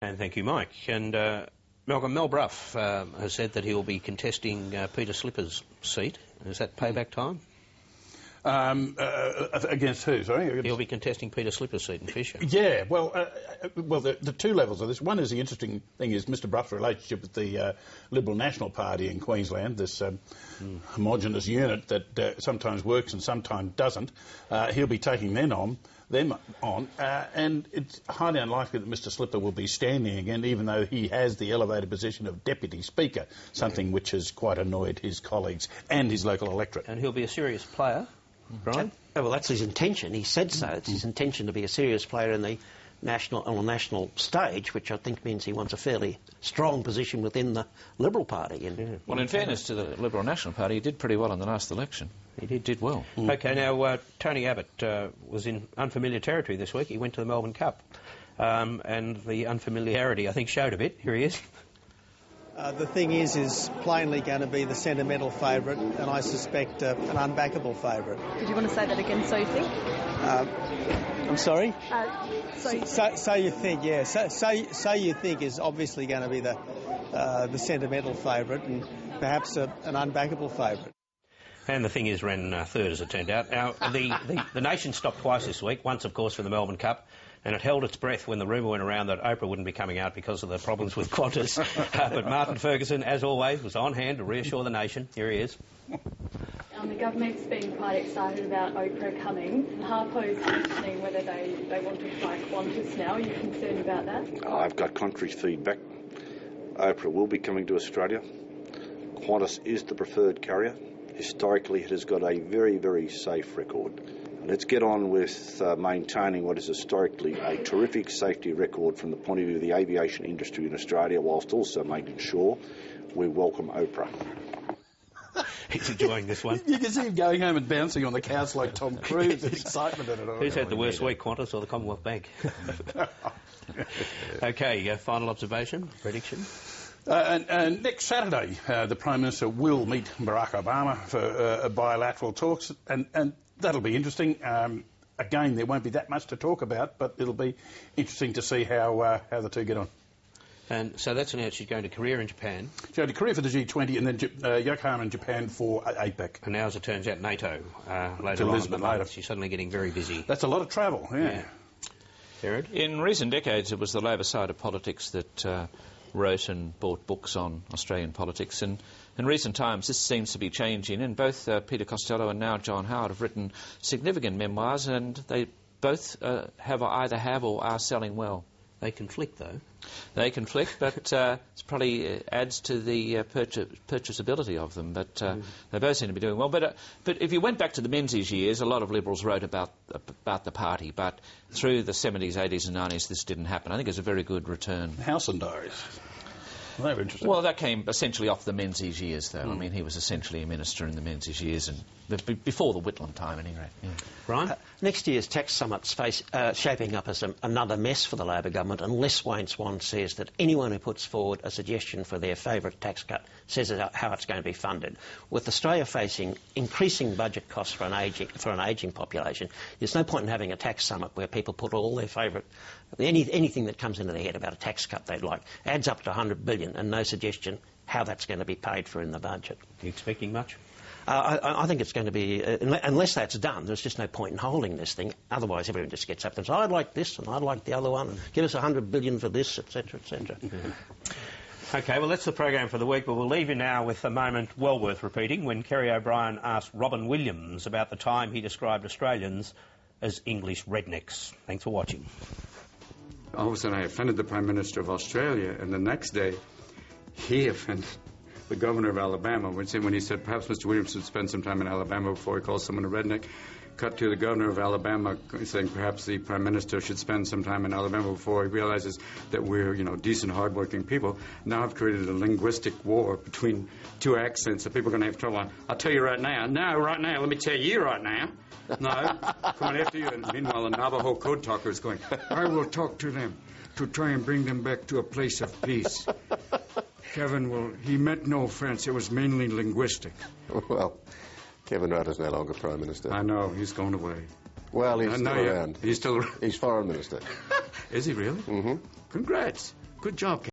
And thank you, Mike. And Malcolm, Mel Brough has said that he'll be contesting Peter Slipper's seat. Is that payback time? Against who, sorry? He'll be contesting Peter Slipper's seat in Fisher. Yeah, well, the two levels of this. One is the interesting thing is Mr Brough's relationship with the Liberal National Party in Queensland, this homogenous unit that sometimes works and sometimes doesn't. He'll be taking them on, and it's highly unlikely that Mr Slipper will be standing again, even though he has the elevated position of Deputy Speaker, something which has quite annoyed his colleagues and his local electorate. And he'll be a serious player. Brian? Well, that's his intention. He said so. It's his intention to be a serious player in the national stage, which I think means he wants a fairly strong position within the Liberal Party. Well, in fairness to the Liberal National Party, he did pretty well in the last election. He did well. OK, now, Tony Abbott was in unfamiliar territory this week. He went to the Melbourne Cup. And the unfamiliarity, I think, showed a bit. Here he is. The thing is plainly going to be the sentimental favourite, and I suspect an unbackable favourite. Did you want to say that again, so you think? I'm sorry? So you think. Yeah. So you think is obviously going to be the sentimental favourite, and perhaps an unbackable favourite. And the thing is, ran third, as it turned out. Now, the nation stopped twice this week. Once, of course, for the Melbourne Cup. And it held its breath when the rumour went around that Oprah wouldn't be coming out because of the problems with Qantas. But Martin Ferguson, as always, was on hand to reassure the nation. Here he is. The government's been quite excited about Oprah coming. Harpo's questioning whether they want to fly Qantas now. Are you concerned about that? I've got contrary feedback. Oprah will be coming to Australia. Qantas is the preferred carrier. Historically, it has got a very, very safe record. Let's get on with maintaining what is historically a terrific safety record from the point of view of the aviation industry in Australia, whilst also making sure we welcome Oprah. He's enjoying this one. You can see him going home and bouncing on the couch like Tom Cruise. There's excitement in it all. Who's had the worst week, Qantas or the Commonwealth Bank? OK, final observation, prediction? And next Saturday, the Prime Minister will meet Barack Obama for bilateral talks, and that'll be interesting. Again, there won't be that much to talk about, but it'll be interesting to see how the two get on. And so that's announced she's going to Korea and Japan. She's going to Korea for the G20 and then Yokohama and Japan for APEC. And now, as it turns out, NATO later on in the month. She's suddenly getting very busy. That's a lot of travel, yeah. Jared? In recent decades, it was the Labor side of politics that wrote and bought books on Australian politics, and in recent times this seems to be changing, and both Peter Costello and now John Howard have written significant memoirs, and they both either have or are selling well. They conflict, though. They conflict, but it probably adds to the purchasability of them. But they both seem to be doing well. But if you went back to the Menzies years, a lot of Liberals wrote about the party. But through the 70s, 80s and 90s, this didn't happen. I think it's a very good return. House and Diaries. Well, they were interesting. Well, that came essentially off the Menzies years, though. I mean, he was essentially a minister in the Menzies years, and before the Whitlam time, at any rate. Yeah. Brian? Next year's tax summit's shaping up as another mess for the Labor government unless Wayne Swan says that anyone who puts forward a suggestion for their favourite tax cut says how it's going to be funded. With Australia facing increasing budget costs for an ageing population, there's no point in having a tax summit where people put all their favourite... Anything that comes into their head about a tax cut they'd like adds up to $100 billion and no suggestion how that's going to be paid for in the budget. Are you expecting much? I think it's going to be... unless that's done, there's just no point in holding this thing. Otherwise, everyone just gets up and says, I'd like this and I'd like the other one, and give us $100 billion for this, etc., etc. OK, well, that's the program for the week, but we'll leave you now with a moment well worth repeating when Kerry O'Brien asked Robin Williams about the time he described Australians as English rednecks. Thanks for watching. All of a sudden I offended the Prime Minister of Australia, and the next day he offended the Governor of Alabama when he said perhaps Mr. Williams should spend some time in Alabama before he calls someone a redneck. Cut to the Governor of Alabama saying perhaps the Prime Minister should spend some time in Alabama before he realizes that we're, decent, hard-working people. Now I've created a linguistic war between two accents that people are going to have trouble on. I'll tell you right now. No, right now. Let me tell you right now. No, coming after you. And meanwhile, a Navajo code talker is going, I will talk to them to try and bring them back to a place of peace. Kevin, he meant no offense. It was mainly linguistic. Well, Kevin Rudd is no longer Prime Minister. I know. He's gone away. Well, he's still around. He's still around. He's Foreign Minister. Is he really? Mm-hmm. Congrats. Good job,